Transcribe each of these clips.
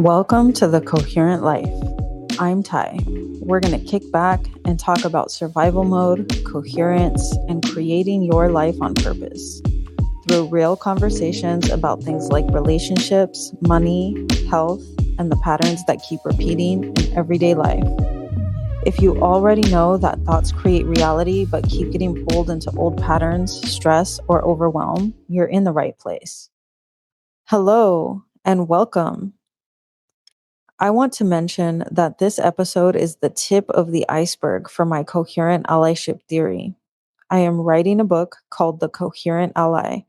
Welcome to the Coherent Life. I'm Ty. We're going to kick back and talk about survival mode, coherence, and creating your life on purpose through real conversations about things like relationships, money, health, and the patterns that keep repeating in everyday life. If you already know that thoughts create reality but keep getting pulled into old patterns, stress, or overwhelm, you're in the right place. Hello and welcome. I want to mention that this episode is the tip of the iceberg for my coherent allyship theory. I am writing a book called The Coherent Ally,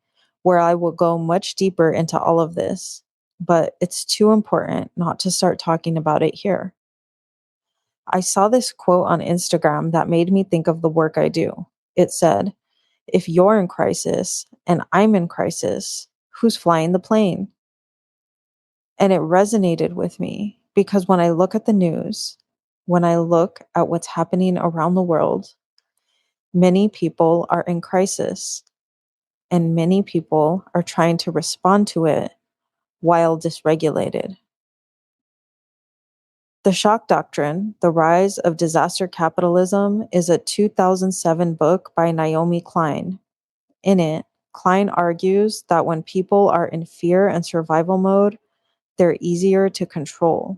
where I will go much deeper into all of this, but it's too important not to start talking about it here. I saw this quote on Instagram that made me think of the work I do. It said, "If you're in crisis and I'm in crisis, who's flying the plane?" And it resonated with me because when I look at the news, when I look at what's happening around the world, many people are in crisis and many people are trying to respond to it while dysregulated. The Shock Doctrine, The Rise of Disaster Capitalism, is a 2007 book by Naomi Klein. In it, Klein argues that when people are in fear and survival mode, they're easier to control.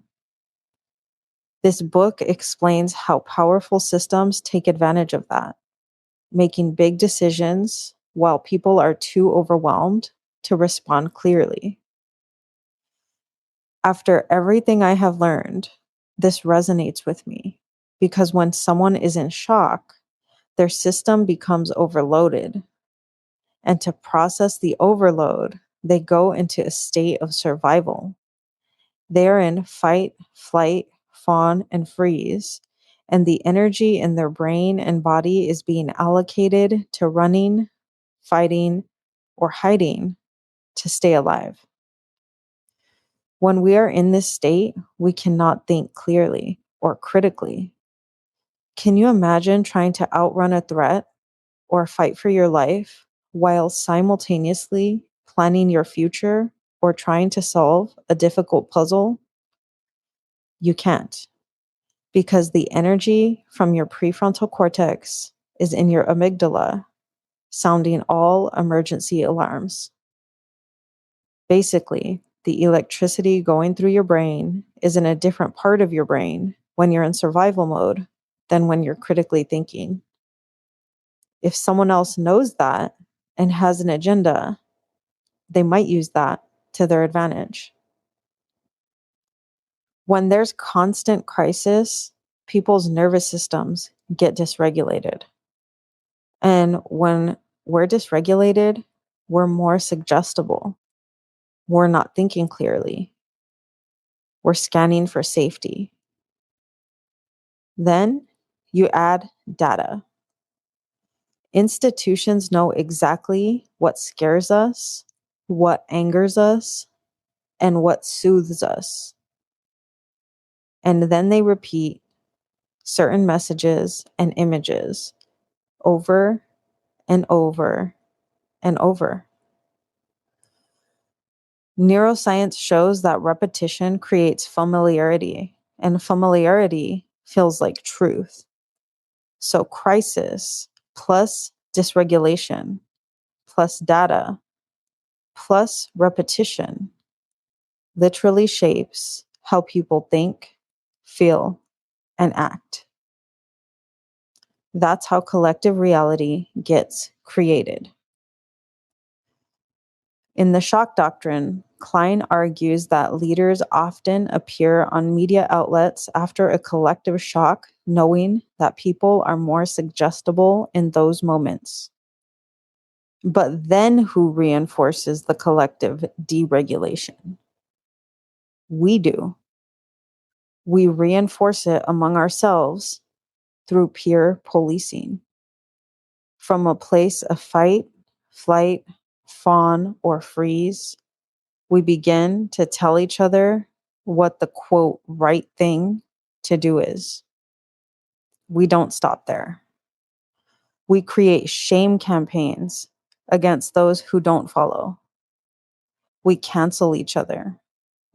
This book explains how powerful systems take advantage of that, making big decisions while people are too overwhelmed to respond clearly. After everything I have learned, this resonates with me because when someone is in shock, their system becomes overloaded. And to process the overload, they go into a state of survival. They're in fight, flight, fawn, and freeze, and the energy in their brain and body is being allocated to running, fighting, or hiding to stay alive. When we are in this state, we cannot think clearly or critically. Can you imagine trying to outrun a threat or fight for your life while simultaneously planning your future or trying to solve a difficult puzzle? You can't, because the energy from your prefrontal cortex is in your amygdala, sounding all emergency alarms. Basically, the electricity going through your brain is in a different part of your brain when you're in survival mode than when you're critically thinking. If someone else knows that and has an agenda, they might use that to their advantage. When there's constant crisis, people's nervous systems get dysregulated. And when we're dysregulated, we're more suggestible. We're not thinking clearly. We're scanning for safety. Then you add data. Institutions know exactly what scares us, what angers us, and what soothes us. And then they repeat certain messages and images over and over and over. Neuroscience shows that repetition creates familiarity, and familiarity feels like truth. So crisis plus dysregulation plus data plus repetition literally shapes how people think, feel, and act. That's how collective reality gets created. In the Shock Doctrine, Klein argues that leaders often appear on media outlets after a collective shock, knowing that people are more suggestible in those moments. But then who reinforces the collective deregulation? We do. We reinforce it among ourselves through peer policing. From a place of fight, flight, fawn, or freeze, we begin to tell each other what the quote right thing to do is. We don't stop there. We create shame campaigns against those who don't follow. We cancel each other.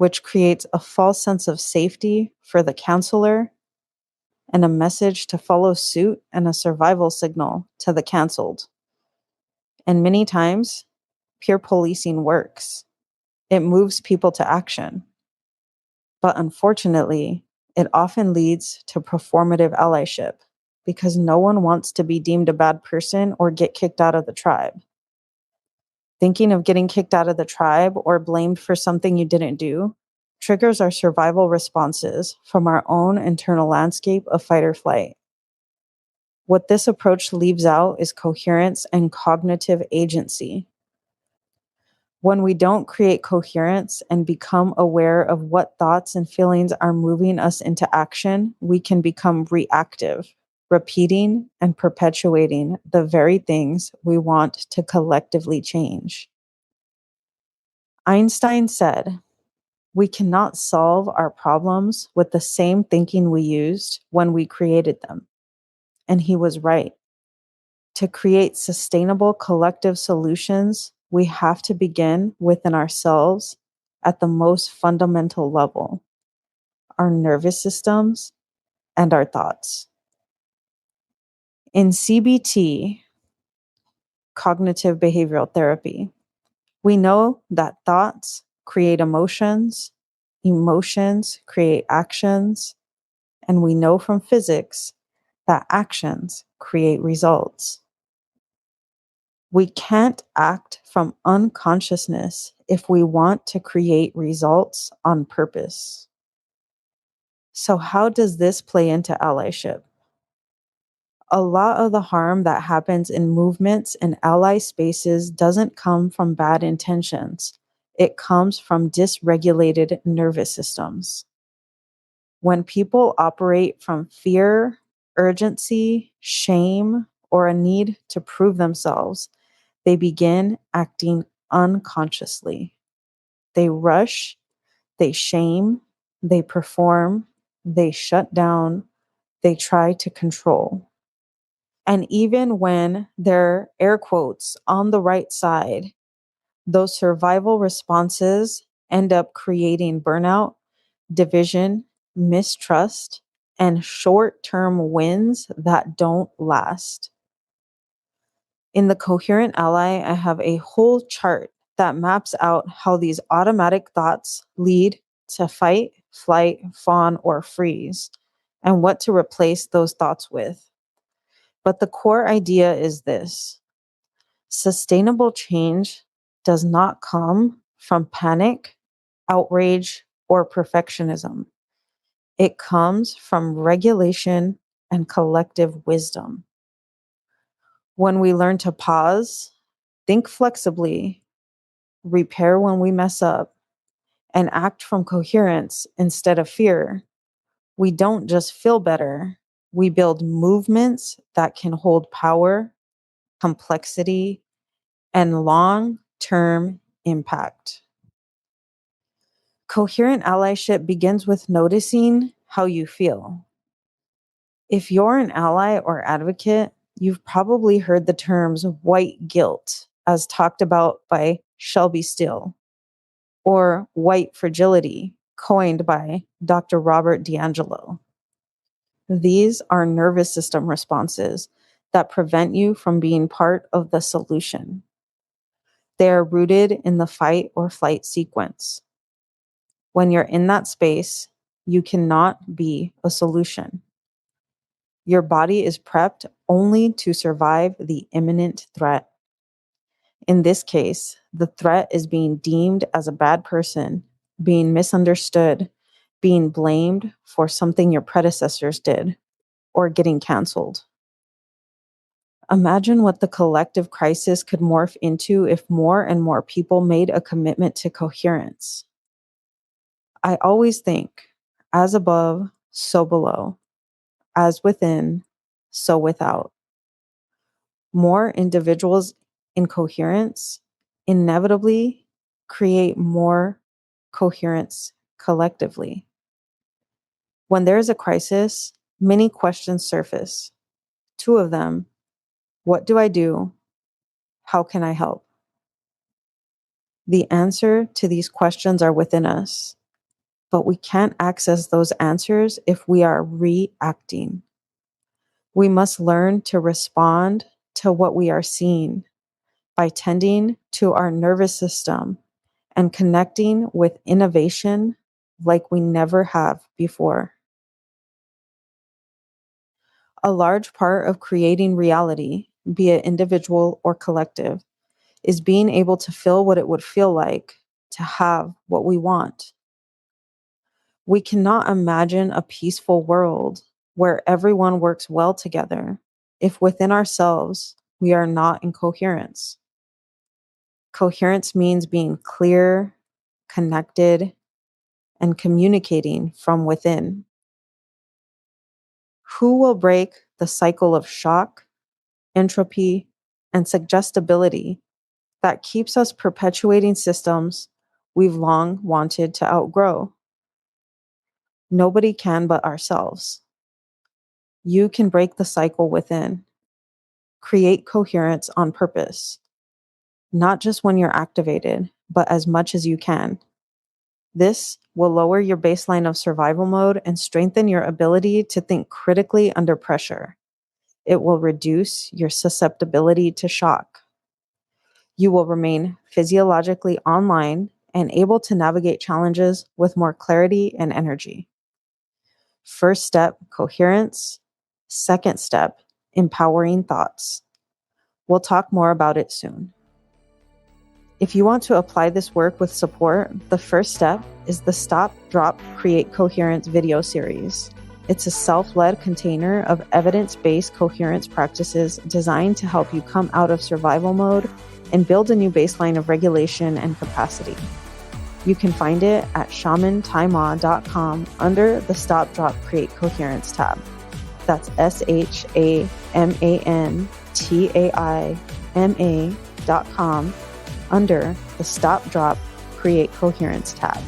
which creates a false sense of safety for the counselor and a message to follow suit and a survival signal to the canceled. And many times, peer policing works. It moves people to action. But unfortunately, it often leads to performative allyship because no one wants to be deemed a bad person or get kicked out of the tribe. Thinking of getting kicked out of the tribe or blamed for something you didn't do triggers our survival responses from our own internal landscape of fight or flight. What this approach leaves out is coherence and cognitive agency. When we don't create coherence and become aware of what thoughts and feelings are moving us into action, we can become reactive, repeating and perpetuating the very things we want to collectively change. Einstein said, "We cannot solve our problems with the same thinking we used when we created them." And he was right. To create sustainable collective solutions, we have to begin within ourselves at the most fundamental level, our nervous systems and our thoughts. In CBT, cognitive behavioral therapy, we know that thoughts create emotions, emotions create actions, and we know from physics that actions create results. We can't act from unconsciousness if we want to create results on purpose. So, how does this play into allyship? A lot of the harm that happens in movements and ally spaces doesn't come from bad intentions. It comes from dysregulated nervous systems. When people operate from fear, urgency, shame, or a need to prove themselves, they begin acting unconsciously. They rush, they shame, they perform, they shut down, they try to control. And even when they're air quotes on the right side, those survival responses end up creating burnout, division, mistrust, and short-term wins that don't last. In the Coherent Ally, I have a whole chart that maps out how these automatic thoughts lead to fight, flight, fawn, or freeze, and what to replace those thoughts with. But the core idea is this: sustainable change does not come from panic, outrage, or perfectionism. It comes from regulation and collective wisdom. When we learn to pause, think flexibly, repair when we mess up, and act from coherence instead of fear, we don't just feel better, we build movements that can hold power, complexity, and long-term impact. Coherent allyship begins with noticing how you feel. If you're an ally or advocate, you've probably heard the terms white guilt, as talked about by Shelby Steele, or white fragility, coined by Dr. Robert DiAngelo. These are nervous system responses that prevent you from being part of the solution. They are rooted in the fight or flight sequence. When you're in that space, you cannot be a solution. Your body is prepped only to survive the imminent threat. In this case, the threat is being deemed as a bad person, being misunderstood, being blamed for something your predecessors did, or getting canceled. Imagine what the collective crisis could morph into if more and more people made a commitment to coherence. I always think, as above, so below, as within, so without. More individuals in coherence inevitably create more coherence collectively. When there is a crisis, many questions surface. Two of them: what do I do? How can I help? The answer to these questions are within us. But we can't access those answers if we are reacting. We must learn to respond to what we are seeing by tending to our nervous system and connecting with innovation like we never have before. A large part of creating reality, be it individual or collective, is being able to feel what it would feel like to have what we want. We cannot imagine a peaceful world where everyone works well together if within ourselves we are not in coherence. Coherence means being clear, connected, and communicating from within. Who will break the cycle of shock, entropy, and suggestibility that keeps us perpetuating systems we've long wanted to outgrow? Nobody can but ourselves. You can break the cycle within. Create coherence on purpose, not just when you're activated, but as much as you can. This will lower your baseline of survival mode and strengthen your ability to think critically under pressure. It will reduce your susceptibility to shock. You will remain physiologically online and able to navigate challenges with more clarity and energy. First step, coherence. Second step, empowering thoughts. We'll talk more about it soon. If you want to apply this work with support, the first step is the Stop, Drop, Create Coherence video series. It's a self-led container of evidence-based coherence practices designed to help you come out of survival mode and build a new baseline of regulation and capacity. You can find it at shamantaima.com under the Stop, Drop, Create Coherence tab. That's ShamanTaima.com under the Stop, Drop, Create Coherence tab.